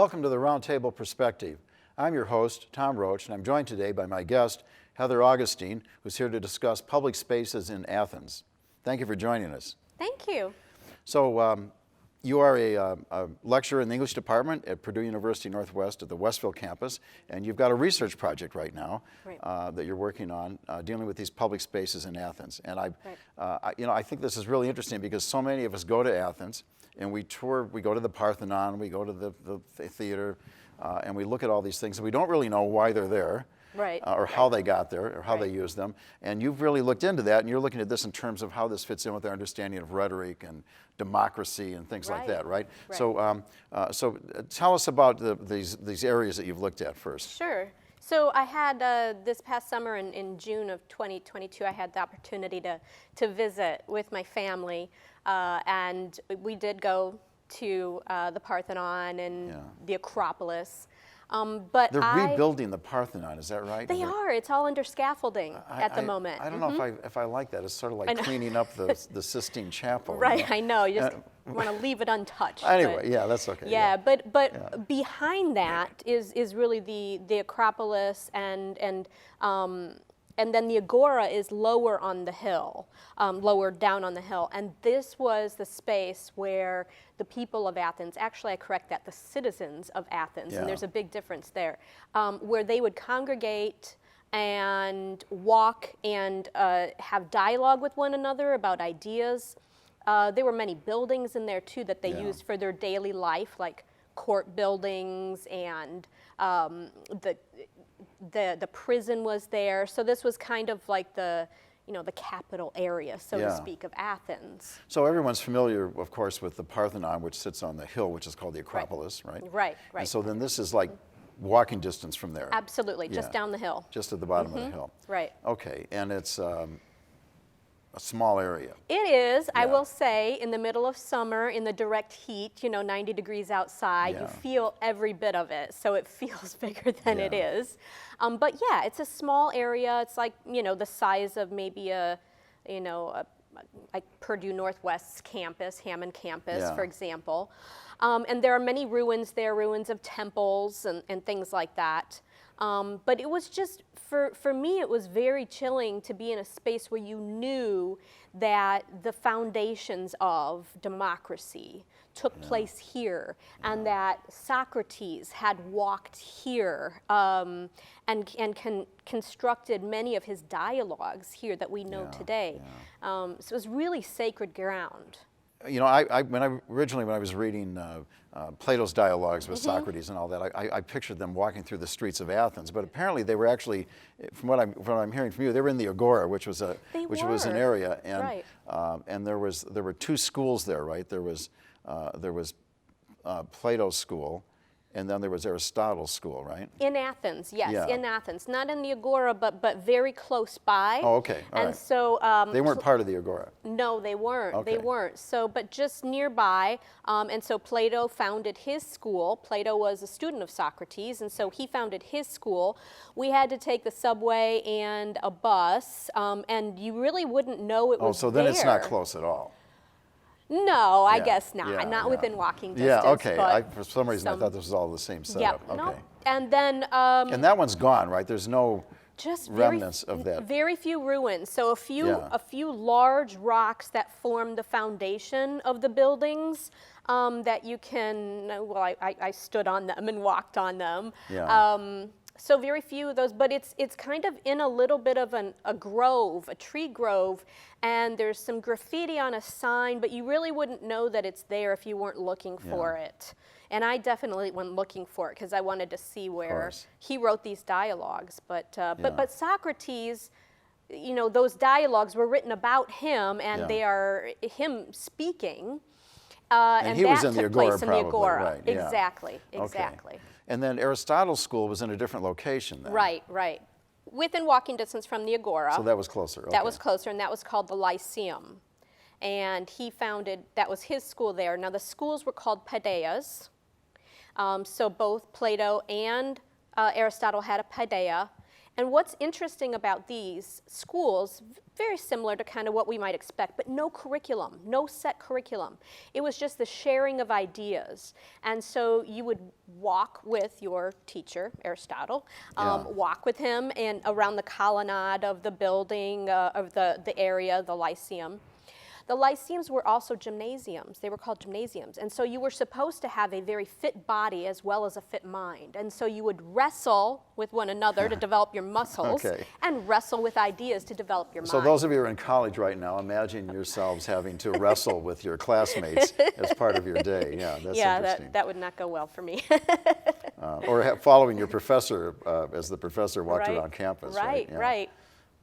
Welcome to the Roundtable Perspective. I'm your host, Tom Roach, and I'm joined today by my guest, Heather Augustyn, who's here to discuss public spaces in Athens. Thank you for joining us. Thank you. So, you are a lecturer in the English department at Purdue University Northwest at the Westville campus, and you've got a research project right now that you're working on dealing with these public spaces in Athens. And I think this is really interesting because so many of us go to Athens and we tour, we go to the Parthenon, we go to the theater, and we look at all these things, and we don't really know why they're there. Or how they got there, or how they use them. And you've really looked into that, and you're looking at this in terms of how this fits in with our understanding of rhetoric and democracy and things like that, right? So tell us about these areas that you've looked at first. Sure. So I had this past summer in June of 2022, I had the opportunity to visit with my family, and we did go to the Parthenon and the Acropolis. But they're rebuilding the Parthenon, is that right? They are. It's all under scaffolding at the moment. I don't know if I like that. It's sort of like cleaning up the Sistine Chapel. Right, you know? I know. You just want to leave it untouched. Anyway, yeah, that's okay. Yeah, but behind that is really the Acropolis and then the Agora is lower on the hill, lower down on the hill. And this was the space where the people of Athens, actually I correct that, the citizens of Athens, and there's a big difference there, where they would congregate and walk and have dialogue with one another about ideas. There were many buildings in there too that they used for their daily life, like court buildings, and the prison was there. So this was kind of like the capital area, so to speak, of Athens. So everyone's familiar, of course, with the Parthenon, which sits on the hill, which is called the Acropolis, right? Right. And so then this is like walking distance from there. Absolutely, just down the hill. Just at the bottom of the hill. Right. Okay, and it's a small area. It is, I will say, in the middle of summer, in the direct heat, 90 degrees outside, you feel every bit of it, so it feels bigger than it is. But yeah, it's a small area. It's like, the size of maybe like Purdue Northwest's campus, Hammond campus, for example. And there are many ruins there, ruins of temples and things like that. But it was just, for me, it was very chilling to be in a space where you knew that the foundations of democracy took place here, and that Socrates had walked here and constructed many of his dialogues here that we know today. So it was really sacred ground. When I was reading Plato's dialogues with Socrates and all that, I pictured them walking through the streets of Athens. But apparently, they were actually, from what I'm hearing from you, they were in the Agora, which was an area, and there were two schools there, right? There was Plato's school, and then there was Aristotle's school, right? In Athens, yes, in Athens. Not in the Agora, but very close by. Oh, okay, all right. So they weren't part of the Agora. No, they weren't. Okay. They weren't. So, but just nearby, and so Plato founded his school. Plato was a student of Socrates, and so he founded his school. We had to take the subway and a bus, and you really wouldn't know it was so then there. It's not close at all. No, I guess not. Not within walking distance. Yeah, okay. For some reason, I thought this was all the same setup. Yeah, okay. no. And then... and that one's gone, right? There's no remnants of that. Very few ruins. So a few large rocks that form the foundation of the buildings that you can... Well, I stood on them and walked on them. Yeah. So very few of those, but it's kind of in a little bit of a grove, a tree grove, and there's some graffiti on a sign, but you really wouldn't know that it's there if you weren't looking for it. And I definitely went looking for it because I wanted to see where he wrote these dialogues. But Socrates, those dialogues were written about him, and they are him speaking. And he that was in the Agora, place in the Agora. Right? Exactly. Okay. And then Aristotle's school was in a different location then. Right. Within walking distance from the Agora. So that was closer. Okay. That was closer, and that was called the Lyceum. And he founded, that was his school there. Now the schools were called Paideas. So both Plato and Aristotle had a Paideia. And what's interesting about these schools, very similar to kind of what we might expect, but no curriculum, no set curriculum. It was just the sharing of ideas. And so you would walk with your teacher, Aristotle, walk with him and around the colonnade of the building, of the area, the Lyceum. The Lyceums were also gymnasiums. They were called gymnasiums. And so you were supposed to have a very fit body as well as a fit mind. And so you would wrestle with one another to develop your muscles and wrestle with ideas to develop your mind. So those of you who are in college right now, imagine yourselves having to wrestle with your classmates as part of your day. Yeah, that's interesting. that would not go well for me. Or following your professor as the professor walked around campus. Right.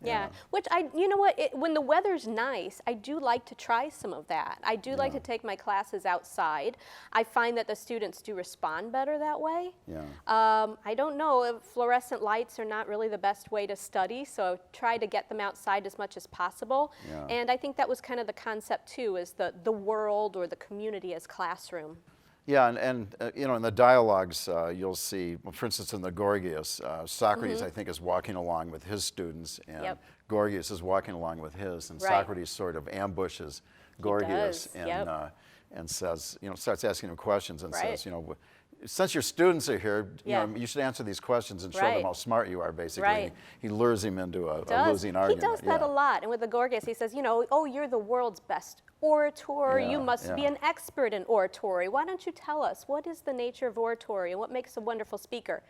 Yeah, which you know what, when the weather's nice, I do like to try some of that. I do like to take my classes outside. I find that the students do respond better that way. Yeah. I don't know, fluorescent lights are not really the best way to study, so try to get them outside as much as possible. Yeah. And I think that was kind of the concept too, is the world or the community as classroom. Yeah, and you know, in the dialogues, you'll see, well, for instance, in the Gorgias, Socrates, I think, is walking along with his students, and Gorgias is walking along with his, and Socrates sort of ambushes Gorgias and says, you know, starts asking him questions and says, you know, since your students are here, you know, you should answer these questions and show them how smart you are, basically. He lures him into a losing argument. He does that a lot. And with the Gorgias, he says, you know, oh, you're the world's best orator. You must be an expert in oratory. Why don't you tell us, what is the nature of oratory and what makes a wonderful speaker?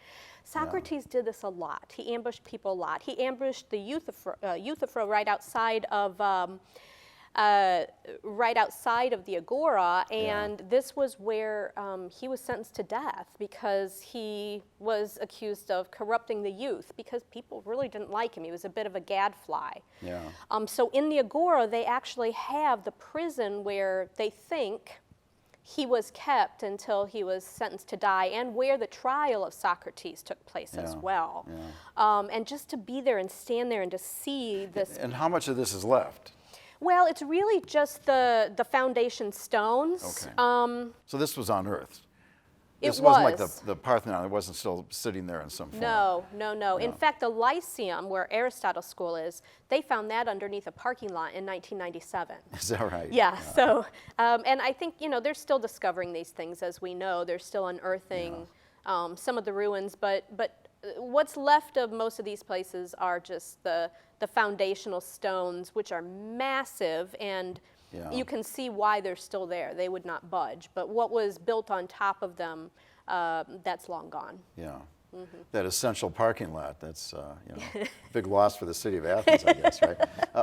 Socrates did this a lot. He ambushed people a lot. He ambushed the Euthyphro right outside of the agora, and this was where he was sentenced to death because he was accused of corrupting the youth because people really didn't like him. He was a bit of a gadfly. Yeah. So in the agora, they actually have the prison where they think he was kept until he was sentenced to die, and where the trial of Socrates took place as well. And just to be there and stand there and to see this. And how much of this is left? Well, it's really just the foundation stones. Okay. So this was unearthed. It wasn't like the Parthenon. It wasn't still sitting there in some form. No. In fact, the Lyceum, where Aristotle's school is, they found that underneath a parking lot in 1997. Is that right? Yeah. So, and I think, you know, they're still discovering these things, as we know. They're still unearthing some of the ruins, but what's left of most of these places are just the foundational stones, which are massive, and you can see why they're still there. They would not budge. But what was built on top of them, that's long gone. Yeah. That essential parking lot, that's you know, big loss for the city of Athens, I guess, right?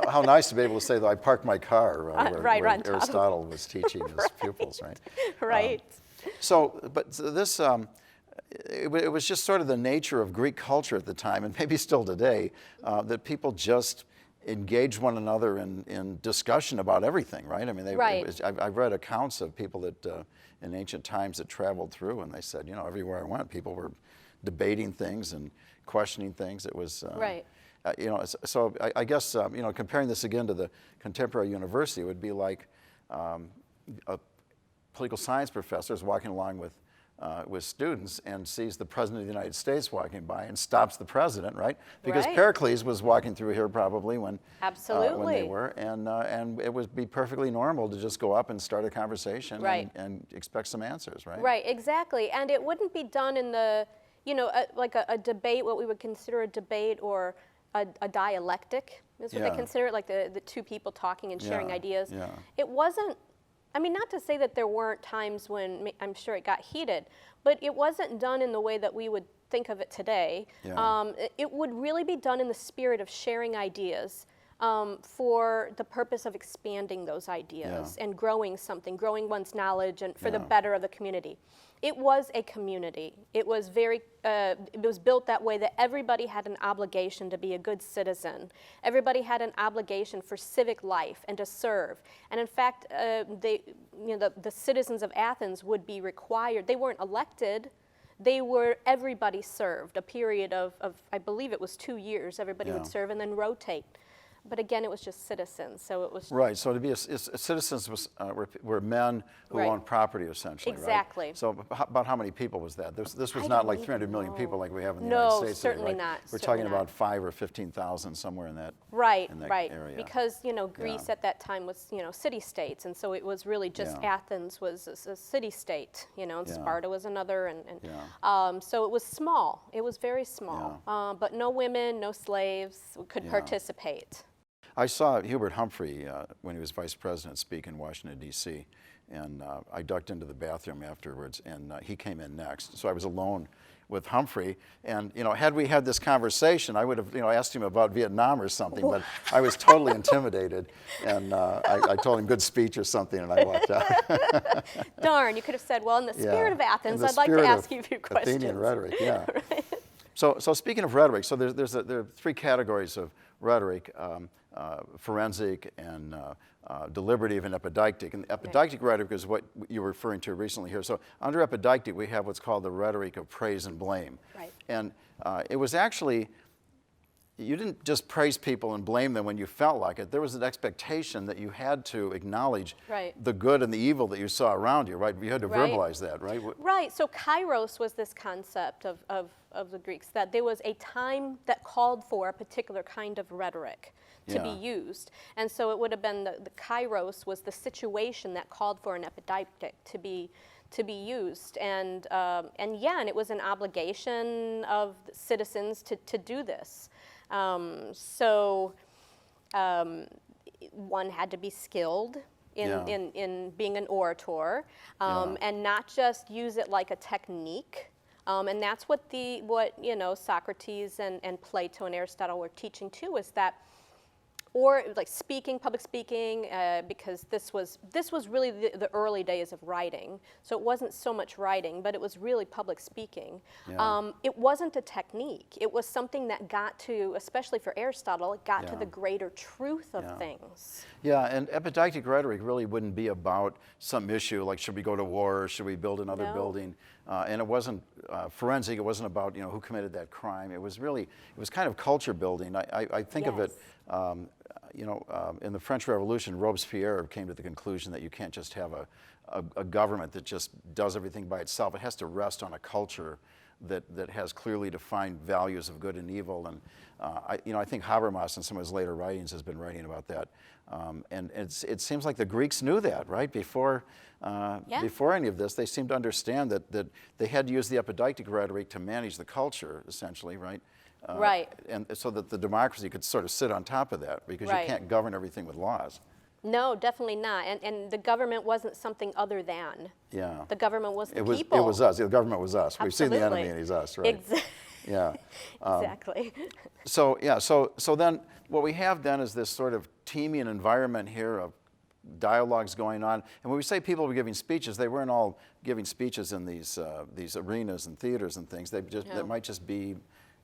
How nice to be able to say that I parked my car where Aristotle was teaching his pupils, right? Right. But this, it was just sort of the nature of Greek culture at the time, and maybe still today, that people just engage one another in discussion about everything, right? I mean, I've read accounts of people that in ancient times that traveled through, and they said, you know, everywhere I went, people were debating things and questioning things. It was, you know, so I guess, you know, comparing this again to the contemporary university, it would be like a political science professor is walking along with students and sees the President of the United States walking by and stops the President, right? Because Pericles was walking through here probably when they were, and it would be perfectly normal to just go up and start a conversation and expect some answers, right? Right, exactly. And it wouldn't be done in the, you know, like a debate, what we would consider a debate or a dialectic, is what they consider it, like the two people talking and sharing ideas. It wasn't, I mean, not to say that there weren't times when I'm sure it got heated, but it wasn't done in the way that we would think of it today. It would really be done in the spirit of sharing ideas for the purpose of expanding those ideas and growing something, growing one's knowledge and for the better of the community. It was a community. It was it was built that way that everybody had an obligation to be a good citizen. Everybody had an obligation for civic life and to serve. And in fact, the citizens of Athens would be required, they weren't elected, everybody served. A period of I believe it was 2 years, everybody would serve and then rotate. but again, it was just citizens, so it was Right. So to be citizens were men who Right. owned property, essentially. Exactly. Right? So about how many people was that? This was I not don't like even 300 million know. people like we have in the No, United States today, certainly right? not, We're certainly talking not. about 5 or 15,000 somewhere in that right, in that right. area. Because Greece at that time was city states, and so it was really just Yeah. Athens was a city state, and Yeah. Sparta was another, and Yeah. so it was small. It was very small, but no women, no slaves could Yeah. participate. I saw Hubert Humphrey when he was vice president speak in Washington, D.C., and I ducked into the bathroom afterwards, and he came in next. So I was alone with Humphrey, and had we had this conversation, I would have asked him about Vietnam or something, but I was totally intimidated, and I told him good speech or something, and I walked out. Darn, you could have said, well, in the spirit of Athens, I'd like to spirit ask of you a few questions. Athenian rhetoric, yeah. Right. So speaking of rhetoric, so there are 3 categories of rhetoric: forensic and deliberative and epideictic. And epideictic rhetoric is what you were referring to recently here. So under epideictic, we have what's called the rhetoric of praise and blame. Right. And it was actually, you didn't just praise people and blame them when you felt like it. There was an expectation that you had to acknowledge Right. the good and the evil that you saw around you, right? You had to Right. verbalize that, right? Right, so kairos was this concept of the Greeks, that there was a time that called for a particular kind of rhetoric to be used. And so it would have been the kairos was the situation that called for an epideictic to be used. And it was an obligation of citizens to do this. One had to be skilled in being an orator, and not just use it like a technique. And that's what Socrates and Plato and Aristotle were teaching too, is that, or like public speaking, because this was really the early days of writing. So it wasn't so much writing, but it was really public speaking. Yeah. It wasn't a technique. It was something that got to, especially for Aristotle, it got to the greater truth of things. Yeah, and epideictic rhetoric really wouldn't be about some issue like should we go to war or should we build another building. And it wasn't forensic. It wasn't about who committed that crime. It was kind of culture building. I think of it. In the French Revolution, Robespierre came to the conclusion that you can't just have a government that just does everything by itself. It has to rest on a culture that has clearly defined values of good and evil. And I think Habermas in some of his later writings has been writing about that. And it seems like the Greeks knew that, right? Before any of this, they seemed to understand that they had to use the epideictic rhetoric to manage the culture, essentially, right? Right. And so that the democracy could sort of sit on top of that, because you can't govern everything with laws. No, definitely not. And the government wasn't something other than. Yeah. The government was the people. It was us. The government was us. We've seen the Absolutely. enemy and he's us, right? Yeah. Exactly. So then what we have then is this sort of teeming environment here of dialogues going on. And when we say people were giving speeches, they weren't all giving speeches in these arenas and theaters and things. They might just be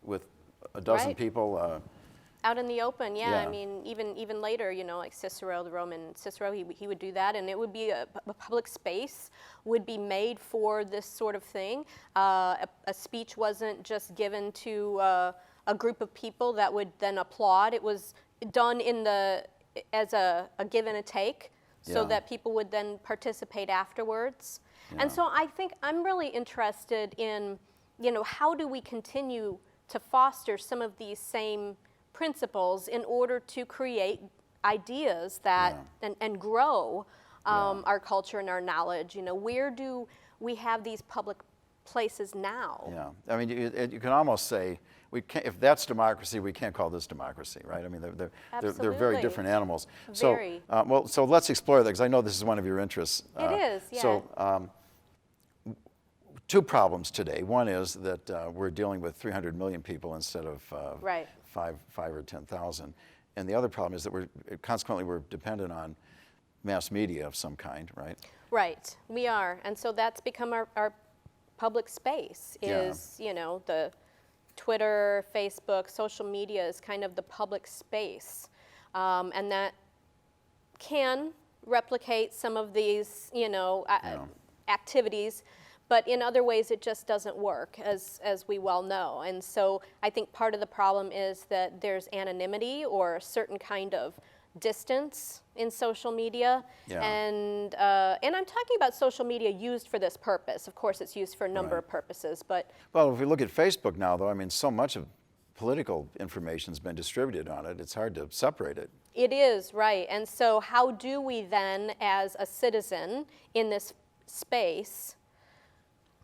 with a dozen people. Out in the open, I mean, even later, like Cicero, the Roman Cicero, he would do that, and it would be a public space would be made for this sort of thing. A speech wasn't just given to a group of people that would then applaud. It was done as a give and a take, so that people would then participate afterwards. And so I think I'm really interested in, how do we continue to foster some of these same principles in order to create ideas that and grow our culture and our knowledge. Where do we have these public places now? Yeah, I mean, you can almost say if that's democracy, we can't call this democracy, right? I mean, they're very different animals. Very. So let's explore that, because I know this is one of your interests. It is, yeah. So 2 problems today. One is that we're dealing with 300 million people instead of 5 or 10,000. And the other problem is that we're dependent on mass media of some kind, right? Right, we are. And so that's become our public space is, the Twitter, Facebook, social media is kind of the public space. And that can replicate some of these, activities. But in other ways, it just doesn't work, as we well know. And so I think part of the problem is that there's anonymity or a certain kind of distance in social media. Yeah. And I'm talking about social media used for this purpose. Of course, it's used for a number of purposes, but... Well, if we look at Facebook now, though, I mean, so much of political information's been distributed on it, it's hard to separate it. It is, right. And so how do we then, as a citizen in this space,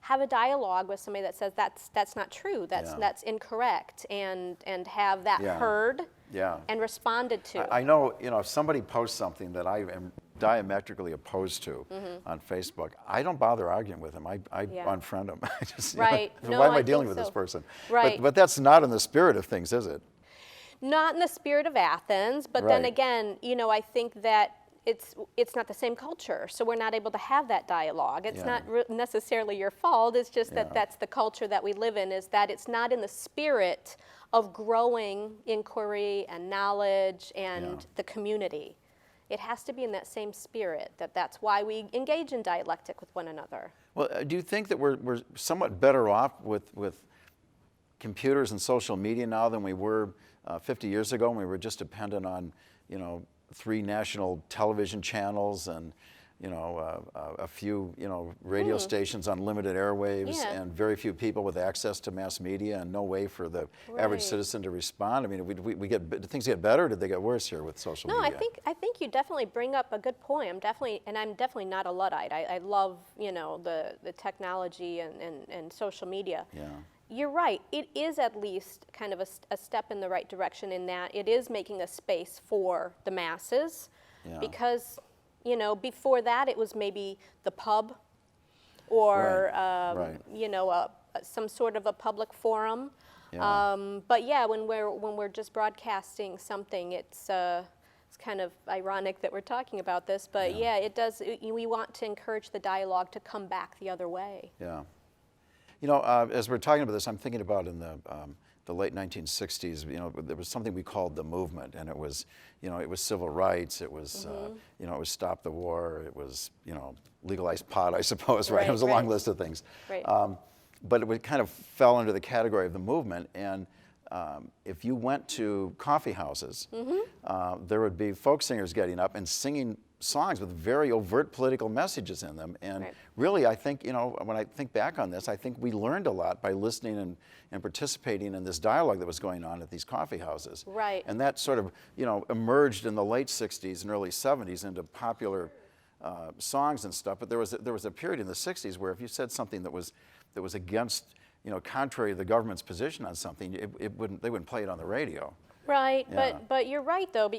have a dialogue with somebody that says that's not true, that's incorrect, and have that heard and responded to? I know, if somebody posts something that I am diametrically opposed to on Facebook, I don't bother arguing with them. I unfriend them. I just, right. Why am I dealing with this person? Right. But that's not in the spirit of things, is it? Not in the spirit of Athens, but then again, I think that it's not the same culture, so we're not able to have that dialogue. It's not necessarily your fault, it's just that that's the culture that we live in, is that it's not in the spirit of growing inquiry and knowledge and the community. It has to be in that same spirit, that's why we engage in dialectic with one another. Well, do you think that we're somewhat better off with computers and social media now than we were 50 years ago when we were just dependent on, 3 national television channels and, a few, radio stations on limited airwaves and very few people with access to mass media and no way for the average citizen to respond? I mean, did things get better or did they get worse here with social media? No, I think you definitely bring up a good point. I'm definitely not a Luddite. I love, the technology and social media. Yeah. You're right. It is at least kind of a step in the right direction in that it is making a space for the masses, because, before that it was maybe the pub or, some sort of a public forum. But when we're just broadcasting something, it's kind of ironic that we're talking about this, but it does. We want to encourage the dialogue to come back the other way. Yeah. As we're talking about this, I'm thinking about in the late 1960s, there was something we called the movement, and it was civil rights, it was, it was stop the war, it was, legalize pot, I suppose, right? It was a long list of things. Right. But it kind of fell under the category of the movement, and if you went to coffee houses, there would be folk singers getting up and singing songs with very overt political messages in them. And really, I think, when I think back on this, I think we learned a lot by listening and participating in this dialogue that was going on at these coffee houses. Right. And that sort of, emerged in the late 60s and early 70s into popular songs and stuff. But there was a period in the 60s where if you said something that was against, contrary to the government's position on something, they wouldn't play it on the radio. Right, but you're right though,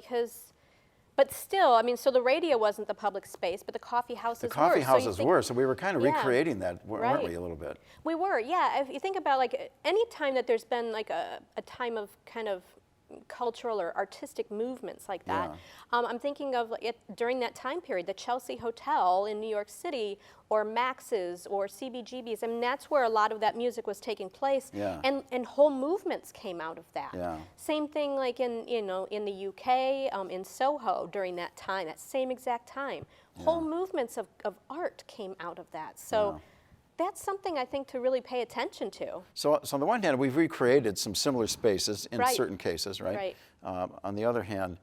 but still, I mean, so the radio wasn't the public space, but the coffee houses were. The coffee houses were, so we were kind of recreating that, weren't we, a little bit? We were, yeah. If you think about, like, any time that there's been, like, a time of kind of cultural or artistic movements like that. I'm thinking of it during that time period, the Chelsea Hotel in New York City, or Max's, or CBGB's. I mean, that's where a lot of that music was taking place, and whole movements came out of that. Same thing, like in in the UK, in Soho during that time, that same exact time, whole movements of art came out of that. So. That's something I think to really pay attention to. So on the one hand, we've recreated some similar spaces in certain cases, right? On the other hand,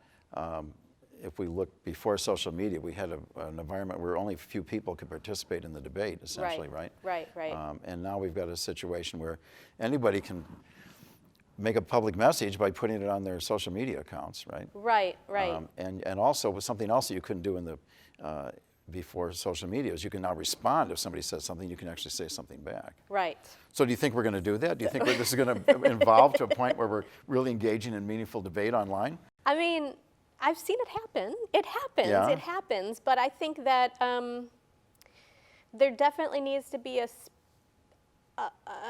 if we look before social media, we had an environment where only a few people could participate in the debate, essentially, right? Right. And now we've got a situation where anybody can make a public message by putting it on their social media accounts, right? Right. And also, with something else that you couldn't do in the before social media is you can now respond if somebody says something, you can actually say something back. Right. So do you think we're going to do that? Do you think this is going to evolve to a point where we're really engaging in meaningful debate online? I mean, I've seen it happen. It happens, but I think that there definitely needs to be a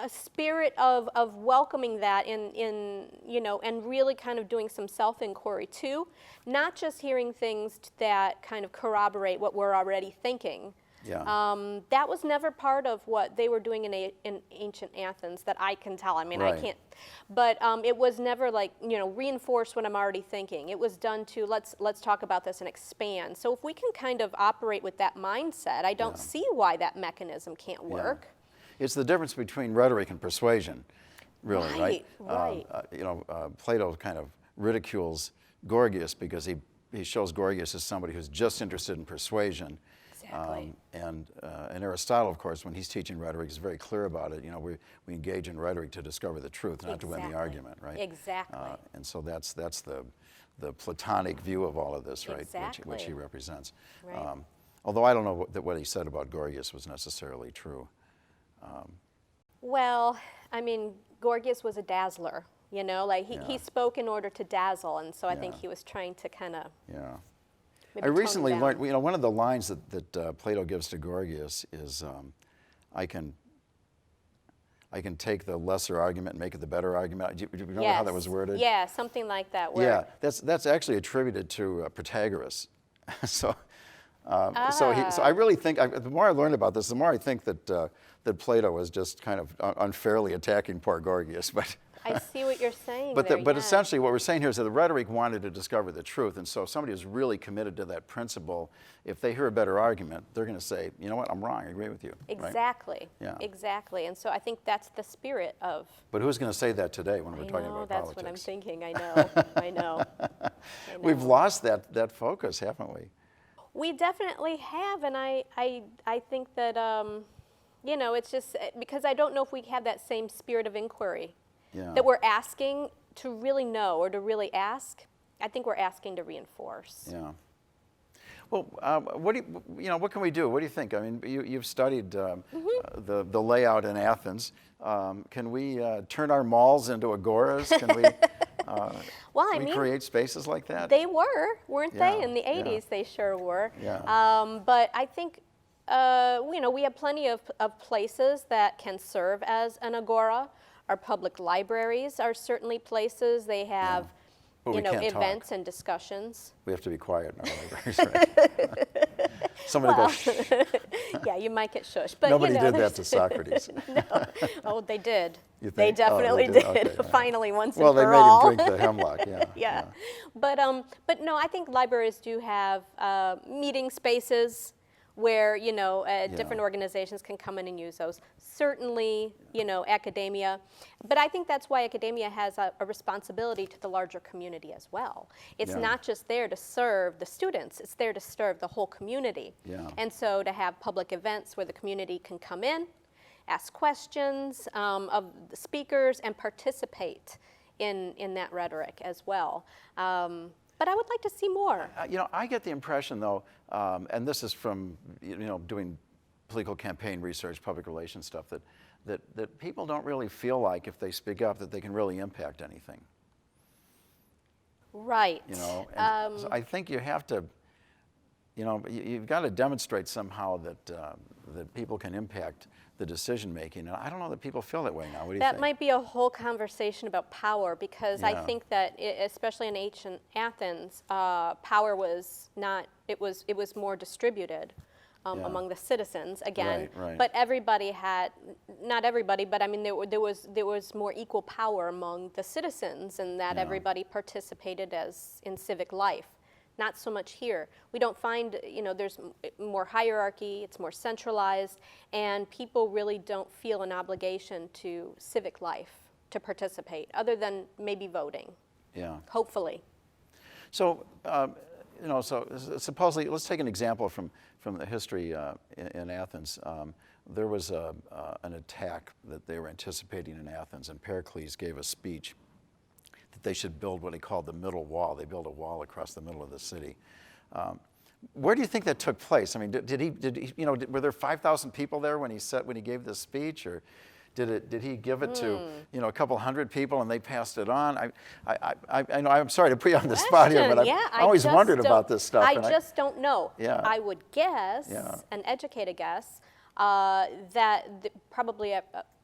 spirit of welcoming that and really kind of doing some self-inquiry too, not just hearing things that kind of corroborate what we're already thinking. That was never part of what they were doing in ancient Athens that I can tell. I mean, I can't, but it was never like, reinforce what I'm already thinking. It was done to let's talk about this and expand. So if we can kind of operate with that mindset, I don't see why that mechanism can't work. It's the difference between rhetoric and persuasion, really, right? Right. Plato kind of ridicules Gorgias because he shows Gorgias as somebody who's just interested in persuasion. Exactly. And Aristotle, of course, when he's teaching rhetoric, is very clear about it. We engage in rhetoric to discover the truth, not to win the argument, right? Exactly. And so that's the Platonic view of all of this, right? Exactly. Which he represents. Right. Although I don't know what he said about Gorgias was necessarily true. Well, I mean, Gorgias was a dazzler, he spoke in order to dazzle, and so I think he was trying to kind of. Yeah. I recently learned, one of the lines that Plato gives to Gorgias is, I can take the lesser argument and make it the better argument. Do you remember how that was worded? Yeah, something like that. Yeah, that's actually attributed to Protagoras. So I really think, the more I learned about this, the more I think that Plato was just kind of unfairly attacking poor Gorgias. But I see what you're saying. But essentially what we're saying here is that the rhetoric wanted to discover the truth, and so if somebody is really committed to that principle, if they hear a better argument, they're going to say, you know what, I'm wrong, I agree with you. Exactly. Right? Yeah. Exactly. And so I think that's the spirit of. But who's going to say that today when we're talking about that's politics? what I'm thinking. I know. I know. We've lost that focus, haven't we? We definitely have, and I think that it's just because I don't know if we have that same spirit of inquiry. Yeah. That we're asking to really know or to really ask. I think we're asking to reinforce. Yeah. Well, what can we do? What do you think? I mean, you've studied the layout in Athens. Can we turn our malls into agoras? Can we? We create spaces like that? They weren't they? In the 80s, they sure were. Yeah. But I think we have plenty of places that can serve as an agora. Our public libraries are certainly places. They have, events and discussions. We have to be quiet in our libraries, right? Somebody goes, yeah, you might get shushed. But nobody did that to Socrates. No. Oh, they did. You think? They definitely did. Okay, finally, once and for all. Well, they made him drink the hemlock, yeah. Yeah. But no, I think libraries do have meeting spaces where, different organizations can come in and use those. Certainly, academia. But I think that's why academia has a responsibility to the larger community as well. It's not just there to serve the students, it's there to serve the whole community. Yeah. And so to have public events where the community can come in, ask questions of the speakers, and participate in that rhetoric as well. But I would like to see more. I get the impression, though, and this is from doing political campaign research, public relations stuff, that people don't really feel like if they speak up that they can really impact anything. Right. So I think you have to, you've got to demonstrate somehow that people can impact the decision making, and I don't know that people feel that way now. What do you think? That might be a whole conversation about power, because I think that, especially in ancient Athens, power was not. It was more distributed among the citizens again. Right. But everybody had, not everybody, but I mean there was more equal power among the citizens, and that everybody participated in civic life. Not so much here. We don't find, there's more hierarchy, it's more centralized, and people really don't feel an obligation to civic life to participate, other than maybe voting. Yeah. Hopefully. So, supposedly, let's take an example from the history in Athens. There was an attack that they were anticipating in Athens, and Pericles gave a speech that they should build what he called the middle wall. They built a wall across the middle of the city. Where do you think that took place? I mean, were there 5,000 people there when he gave this speech, or did he give it to a couple hundred people and they passed it on? I know I'm sorry to put you on the spot here, but I always wondered about this stuff. I just don't know. Yeah. I would guess, an educated guess, that probably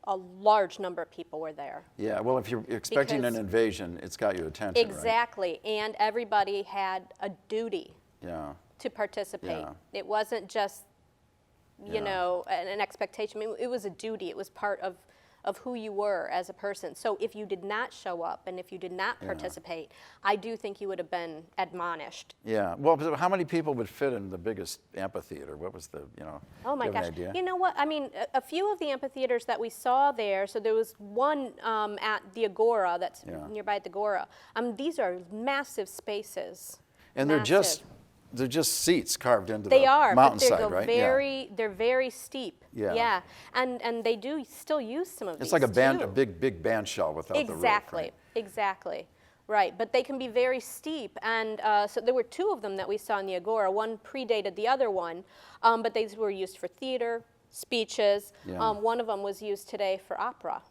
a large number of people were there. Yeah, well, if you're expecting an invasion, it's got your attention, exactly, right? And everybody had a duty to participate. Yeah. It wasn't just, an expectation. I mean, it was a duty. It was part of of who you were as a person. So if you did not show up and if you did not participate, I do think you would have been admonished. Yeah. Well, how many people would fit in the biggest amphitheater? What was the, Oh my do you have gosh. an idea? You know what? I mean, a few of the amphitheaters that we saw there, so there was one at the Agora, that's nearby the Agora. These are massive spaces. And they're just seats carved into they the are, mountainside, but right? they're very steep. Yeah. And they do still use some of these. It's like a band, too. a big band shell without the roof. Right? Exactly. Right, but they can be very steep, and so there were two of them that we saw in the Agora. One predated the other one, but these were used for theater, speeches. Yeah. One of them was used today for opera.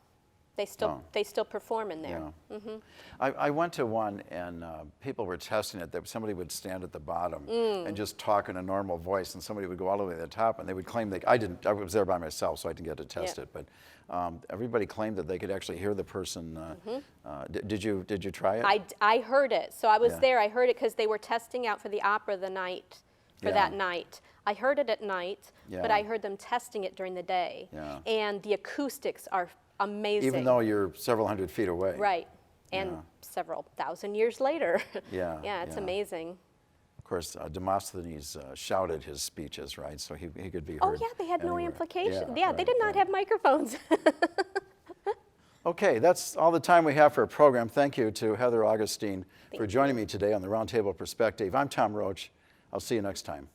They still perform in there. Yeah. I went to one and people were testing it. That somebody would stand at the bottom and just talk in a normal voice, and somebody would go all the way to the top, and they would claim I was there by myself, so I didn't get to test it. But everybody claimed that they could actually hear the person. Did you try it? I heard it. So I was there. I heard it because they were testing out for the opera that night. I heard it at night, but I heard them testing it during the day. Yeah. And the acoustics are amazing. Even though you're several hundred feet away. Right. And several thousand years later. Yeah. Yeah, it's amazing. Of course, Demosthenes shouted his speeches, right? So he could be heard. Oh, yeah, they had no anywhere. amplification. Yeah, they did not have microphones. Okay, that's all the time we have for a program. Thank you to Heather Augustyn for joining me today on the Roundtable Perspective. I'm Tom Roach. I'll see you next time.